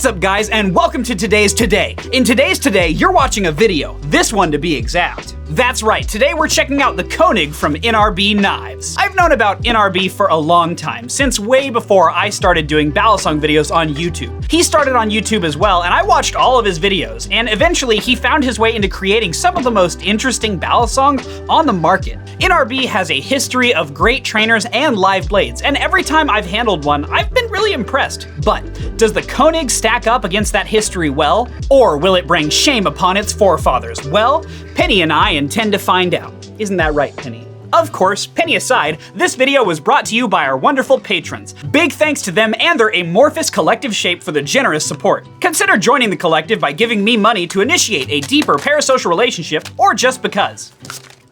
What's up guys, and welcome to today's Today. In today's Today, you're watching a video, this one to be exact. That's right, today we're checking out the Konig from NRB knives. I've known about NRB for a long time, since way before I started doing Balisong videos on YouTube. He started on YouTube as well, and I watched all of his videos, and eventually he found his way into creating some of the most interesting Balisongs on the market. NRB has a history of great trainers and live blades, and every time I've handled one, I've been really impressed. But does the Konig stack up against that history well? Or will it bring shame upon its forefathers? Well, Penny and I intend to find out. Isn't that right, Penny? Of course, Penny aside, this video was brought to you by our wonderful patrons. Big thanks to them and their amorphous collective shape for the generous support. Consider joining the collective by giving me money to initiate a deeper parasocial relationship, or just because.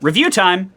Review time.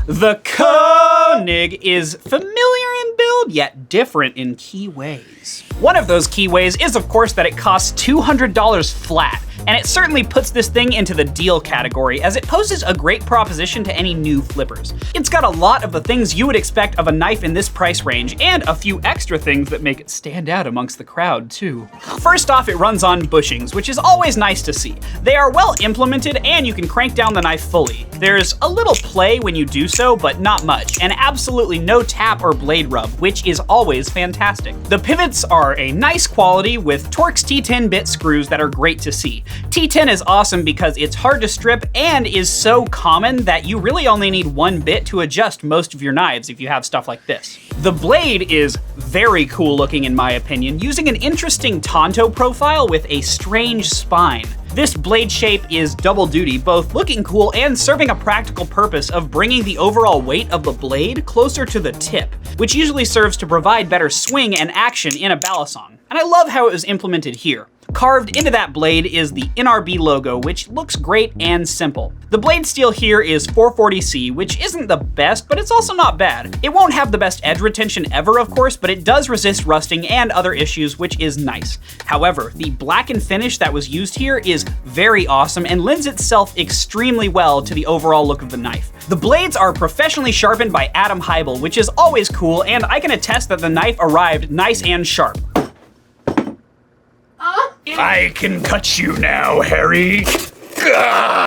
The Konig is familiar in build, yet different in key ways. One of those key ways is, of course, that it costs $200 flat, and it certainly puts this thing into the deal category, as it poses a great proposition to any new flippers. It's got a lot of the things you would expect of a knife in this price range, and a few extra things that make it stand out amongst the crowd, too. First off, it runs on bushings, which is always nice to see. They are well implemented, and you can crank down the knife fully. There's a little play when you do so, but not much, and absolutely no tap or blade rub, which is always fantastic. The pivots are a nice quality with Torx T10 bit screws that are great to see. T10 is awesome because it's hard to strip and is so common that you really only need one bit to adjust most of your knives if you have stuff like this. The blade is very cool looking in my opinion, using an interesting Tonto profile with a strange spine. This blade shape is double duty, both looking cool and serving a practical purpose of bringing the overall weight of the blade closer to the tip, which usually serves to provide better swing and action in a Balisong. And I love how it was implemented here. Carved into that blade is the NRB logo, which looks great and simple. The blade steel here is 440C, which isn't the best, but it's also not bad. It won't have the best edge retention ever, of course, but it does resist rusting and other issues, which is nice. However, the blackened finish that was used here is very awesome and lends itself extremely well to the overall look of the knife. The blades are professionally sharpened by Adam Heibel, which is always cool, and I can attest that the knife arrived nice and sharp. I can cut you now, Harry.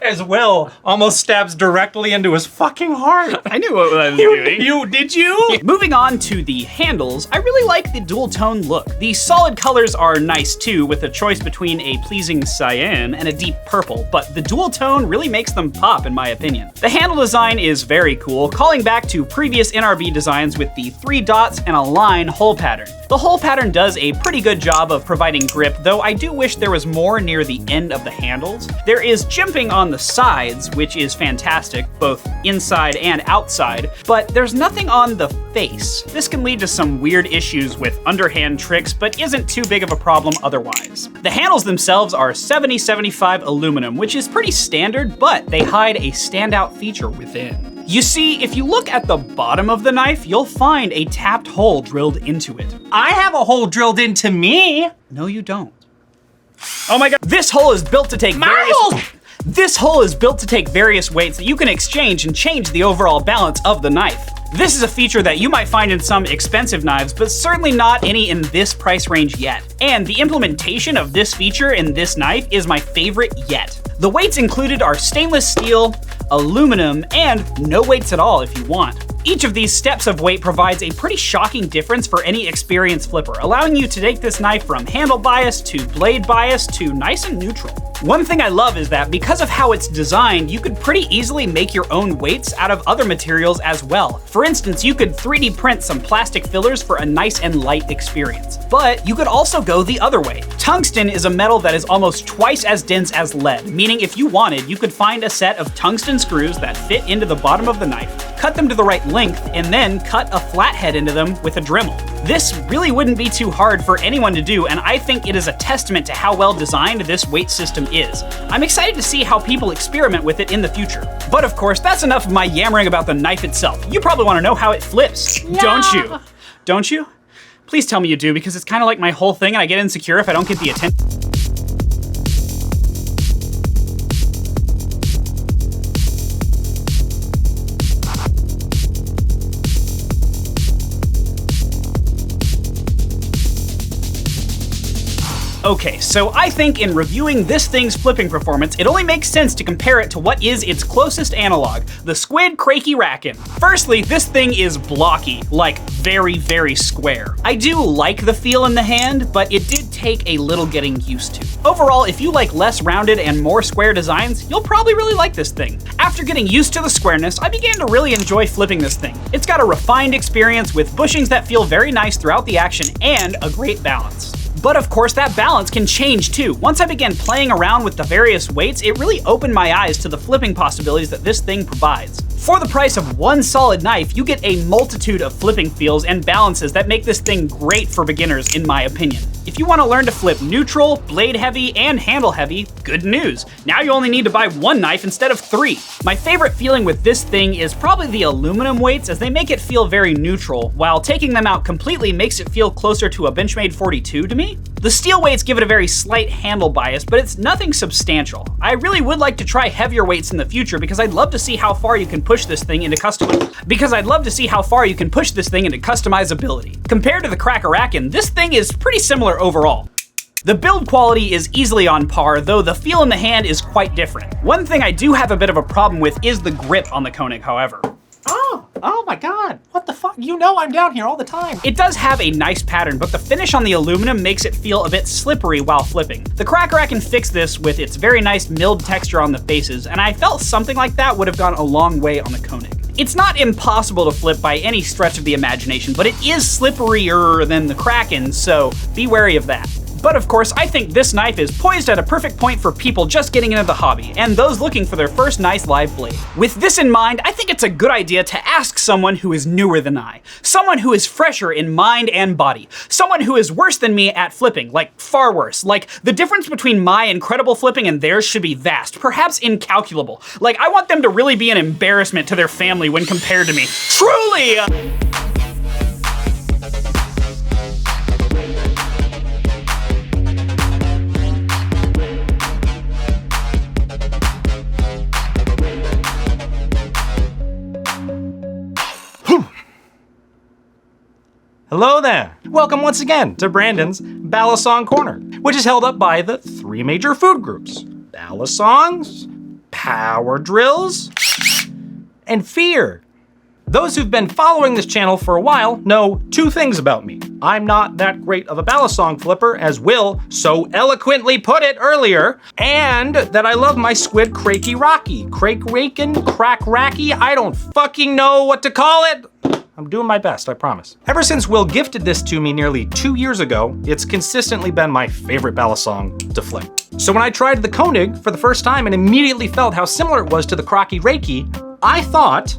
As well, almost stabs directly into his fucking heart. I knew what I was doing. Did you? Moving on to the handles, I really like the dual tone look. The solid colors are nice too, with a choice between a pleasing cyan and a deep purple, but the dual tone really makes them pop in my opinion. The handle design is very cool, calling back to previous NRB designs with the 3 dots and a line hole pattern. The hole pattern does a pretty good job of providing grip, though I do wish there was more near the end of the handles. There is jimping on the sides, which is fantastic, both inside and outside, but there's nothing on the face. This can lead to some weird issues with underhand tricks, but isn't too big of a problem otherwise. The handles themselves are 70/75 aluminum, which is pretty standard, but they hide a standout feature within. You see, if you look at the bottom of the knife, you'll find a tapped hole drilled into it. I have a hole drilled into me. No, you don't. Oh my god, this hole is built to take This hole is built to take various weights that you can exchange and change the overall balance of the knife. This is a feature that you might find in some expensive knives, but certainly not any in this price range yet. And the implementation of this feature in this knife is my favorite yet. The weights included are stainless steel, aluminum, and no weights at all if you want. Each of these steps of weight provides a pretty shocking difference for any experienced flipper, allowing you to take this knife from handle bias to blade bias to nice and neutral. One thing I love is that because of how it's designed, you could pretty easily make your own weights out of other materials as well. For instance, you could 3D print some plastic fillers for a nice and light experience. But you could also go the other way. Tungsten is a metal that is almost twice as dense as lead, meaning if you wanted, you could find a set of tungsten screws that fit into the bottom of the knife, cut them to the right length, and then cut a flathead into them with a Dremel. This really wouldn't be too hard for anyone to do, and I think it is a testament to how well designed this weight system is. I'm excited to see how people experiment with it in the future. But of course, that's enough of my yammering about the knife itself. You probably want to know how it flips, don't you? Don't you? Please tell me you do, because it's kind of like my whole thing and I get insecure if I don't get the attention. Okay, so I think in reviewing this thing's flipping performance, it only makes sense to compare it to what is its closest analog, the Squid Crakey Rackin'. Firstly, this thing is blocky, like very, very square. I do like the feel in the hand, but it did take a little getting used to. Overall, if you like less rounded and more square designs, you'll probably really like this thing. After getting used to the squareness, I began to really enjoy flipping this thing. It's got a refined experience with bushings that feel very nice throughout the action and a great balance. But of course, that balance can change too. Once I began playing around with the various weights, it really opened my eyes to the flipping possibilities that this thing provides. For the price of one solid knife, you get a multitude of flipping feels and balances that make this thing great for beginners, in my opinion. If you want to learn to flip neutral, blade heavy, and handle heavy, good news. Now you only need to buy one knife instead of 3. My favorite feeling with this thing is probably the aluminum weights, as they make it feel very neutral, while taking them out completely makes it feel closer to a Benchmade 42 to me. The steel weights give it a very slight handle bias, but it's nothing substantial. I really would like to try heavier weights in the future because I'd love to see how far you can push this thing into customizability. Compared to the Cracker-Rackin', this thing is pretty similar overall. The build quality is easily on par, though the feel in the hand is quite different. One thing I do have a bit of a problem with is the grip on the Konig, however. Oh my god, what the fuck? You know I'm down here all the time. It does have a nice pattern, but the finish on the aluminum makes it feel a bit slippery while flipping. The Cracker-Rackin' fixed this with its very nice milled texture on the faces, and I felt something like that would have gone a long way on the Konig. It's not impossible to flip by any stretch of the imagination, but it is slipperier than the Kraken, so be wary of that. But of course, I think this knife is poised at a perfect point for people just getting into the hobby, and those looking for their first nice live blade. With this in mind, I think it's a good idea to ask someone who is newer than I, someone who is fresher in mind and body, someone who is worse than me at flipping, like far worse. Like, the difference between my incredible flipping and theirs should be vast, perhaps incalculable. Like, I want them to really be an embarrassment to their family when compared to me. Truly! Hello there. Welcome once again to Brandon's Balisong Corner, which is held up by the 3 major food groups: Balisongs, Power Drills, and Fear. Those who've been following this channel for a while know 2 things about me. I'm not that great of a Balisong flipper, as Will so eloquently put it earlier, and that I love my Squid Crakey Rocky. Crake-rakin', crack-racky, I don't fucking know what to call it. I'm doing my best, I promise. Ever since Will gifted this to me nearly 2 years ago, it's consistently been my favorite Balisong to flip. So when I tried the Konig for the first time and immediately felt how similar it was to the Crocky Reiki, I thought,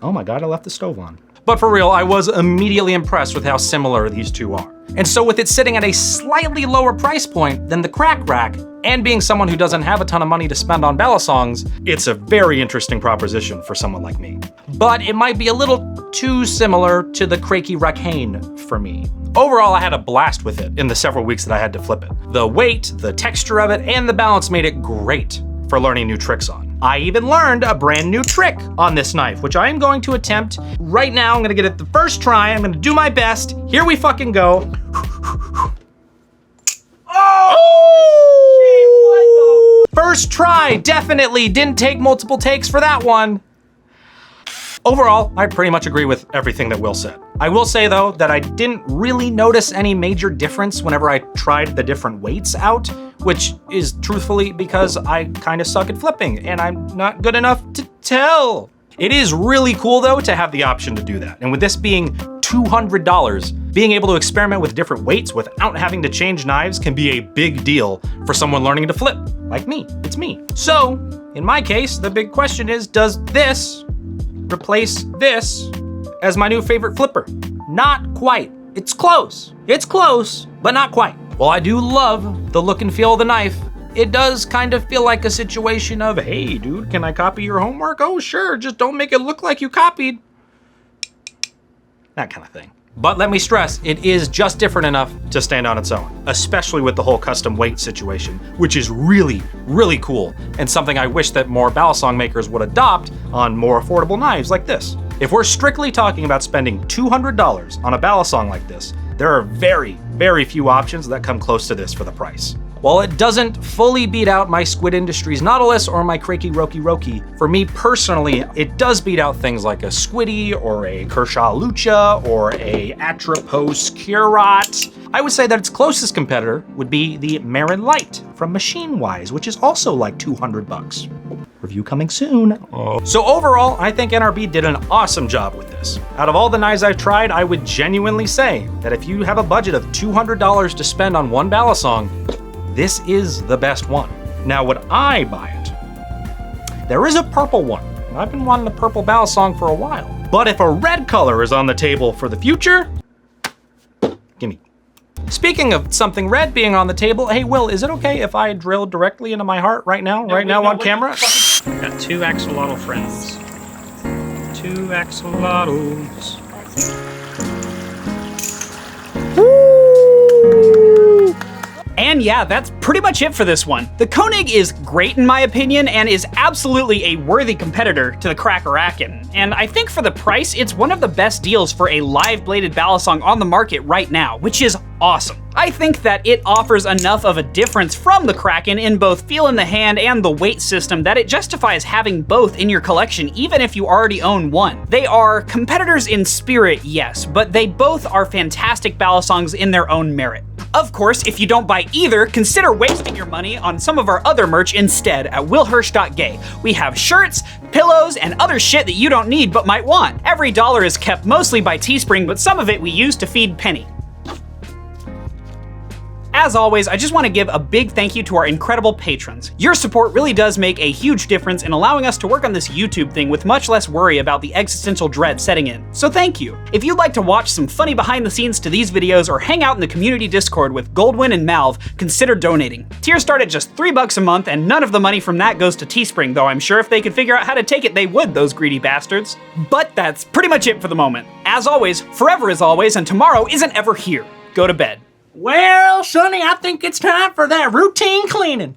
oh my god, I left the stove on. But for real, I was immediately impressed with how similar these 2 are. And so with it sitting at a slightly lower price point than the Crack Rack, and being someone who doesn't have a ton of money to spend on Balisongs, it's a very interesting proposition for someone like me. But it might be a little too similar to the Crakey Racane for me. Overall, I had a blast with it in the several weeks that I had to flip it. The weight, the texture of it, and the balance made it great for learning new tricks on. I even learned a brand new trick on this knife, which I am going to attempt right now. I'm gonna get it the first try. I'm gonna do my best. Here we fucking go. Oh! First try, definitely didn't take multiple takes for that one. Overall, I pretty much agree with everything that Will said. I will say though that I didn't really notice any major difference whenever I tried the different weights out, which is truthfully because I kind of suck at flipping and I'm not good enough to tell. It is really cool though to have the option to do that. And with this being $200, being able to experiment with different weights without having to change knives can be a big deal for someone learning to flip, like me. It's me. So, in my case, the big question is, does this replace this as my new favorite flipper? Not quite. It's close. It's close, but not quite. While I do love the look and feel of the knife, it does kind of feel like a situation of, hey dude, can I copy your homework? Oh sure, just don't make it look like you copied. That kind of thing. But let me stress, it is just different enough to stand on its own, especially with the whole custom weight situation, which is really, really cool, and something I wish that more Balisong makers would adopt on more affordable knives like this. If we're strictly talking about spending $200 on a Balisong like this, There are very, very few options that come close to this for the price. While it doesn't fully beat out my Squid Industries Nautilus or my Craikie Roki, for me personally, it does beat out things like a Squiddy or a Kershaw Lucha or a Atropos Curat. I would say that its closest competitor would be the Marin Light from Machine Wise, which is also like $200. Review coming soon. So overall, I think NRB did an awesome job with this. Out of all the knives I've tried, I would genuinely say that if you have a budget of $200 to spend on one Balisong, this is the best one. Now, would I buy it? There is a purple one. I've been wanting a purple Balisong for a while. But if a red color is on the table for the future, gimme. Speaking of something red being on the table, hey Will, is it okay if I drill directly into my heart right now on camera? Got 2 axolotl friends. 2 axolotls. And yeah, that's pretty much it for this one. The Konig is great in my opinion and is absolutely a worthy competitor to the Cracker-Akin. And I think for the price, it's one of the best deals for a live bladed Balisong on the market right now, which is awesome. I think that it offers enough of a difference from the Kraken in both feel in the hand and the weight system that it justifies having both in your collection even if you already own one. They are competitors in spirit, yes, but they both are fantastic Balisongs in their own merit. Of course, if you don't buy either, consider wasting your money on some of our other merch instead at willhirsch.gay. We have shirts, pillows, and other shit that you don't need but might want. Every dollar is kept mostly by Teespring, but some of it we use to feed Penny. As always, I just want to give a big thank you to our incredible patrons. Your support really does make a huge difference in allowing us to work on this YouTube thing with much less worry about the existential dread setting in. So thank you. If you'd like to watch some funny behind the scenes to these videos or hang out in the community Discord with Goldwyn and Malv, consider donating. Tiers start at just $3 a month and none of the money from that goes to Teespring, though I'm sure if they could figure out how to take it, they would, those greedy bastards. But that's pretty much it for the moment. As always, forever is always, and tomorrow isn't ever here. Go to bed. Well, Sonny, I think it's time for that routine cleaning.